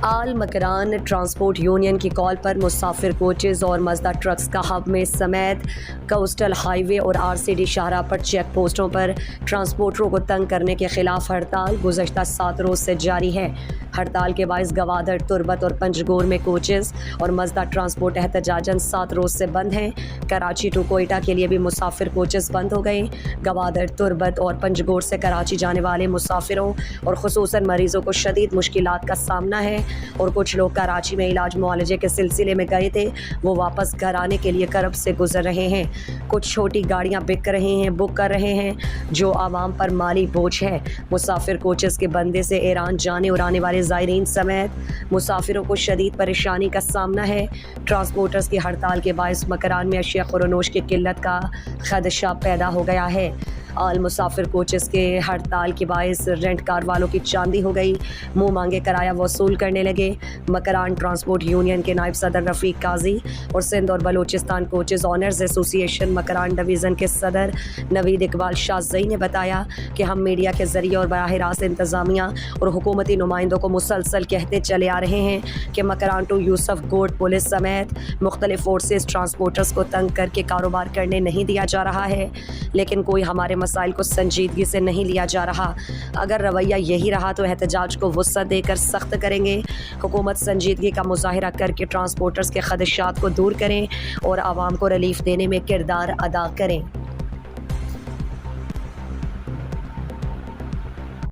آل Makran transport union کی کال پر مسافر coaches اور مزدہ ٹرکس کا ہب میں سمیت کوسٹل ہائی وے اور RCD شاہراہ پر چیک پوسٹوں پر ٹرانسپورٹروں کو تنگ کرنے کے خلاف ہڑتال گزشتہ 7 روز سے جاری ہے۔ ہڑتال کے باعث گوادر، تربت اور پنجگور میں کوچز اور مزدہ ٹرانسپورٹ احتجاجاً 7 روز سے بند ہیں۔ کراچی ٹو کوئٹہ کے لیے بھی مسافر کوچز بند ہو گئے۔ گوادر، تربت اور پنجگور سے کراچی جانے والے مسافروں اور خصوصاً مریضوں کو شدید مشکلات کا سامنا ہے، اور کچھ لوگ کراچی میں علاج معالجے کے سلسلے میں گئے تھے، وہ واپس گھر آنے کے لیے کرب سے گزر رہے ہیں۔ کچھ چھوٹی گاڑیاں بک کر رہے ہیں جو عوام پر مالی بوجھ ہے۔ مسافر کوچز کے بندے سے ایران جانے اور آنے والے زائرین سمیت مسافروں کو شدید پریشانی کا سامنا ہے۔ ٹرانسپورٹرز کی ہڑتال کے باعث مکران میں اشیاء خورنوش کی قلت کا خدشہ پیدا ہو گیا ہے۔ آل مسافر کوچز کے ہڑتال کے باعث رینٹ کار والوں کی چاندی ہو گئی، منہ مانگے کرایہ وصول کرنے لگے۔ مکران ٹرانسپورٹ یونین کے نائب صدر رفیق قاضی اور سندھ اور بلوچستان کوچز آنرز ایسوسی ایشن مکران ڈویژن کے صدر نوید اقبال شاذئی نے بتایا کہ ہم میڈیا کے ذریعے اور براہ راست انتظامیہ اور حکومتی نمائندوں کو مسلسل کہتے چلے آ رہے ہیں کہ مکران ٹو یوسف گوٹ پولیس سمیت مختلف فورسز ٹرانسپورٹرز کو تنگ کر کے کاروبار کرنے نہیں دیا جا رہا ہے، لیکن کوئی ہمارے مسائل کو سنجیدگی سے نہیں لیا جا رہا۔ اگر رویہ یہی رہا تو احتجاج کو وسعت دے کر سخت کریں گے۔ حکومت سنجیدگی کا مظاہرہ کر کے ٹرانسپورٹرز کے خدشات کو دور کریں اور عوام کو ریلیف دینے میں کردار ادا کریں۔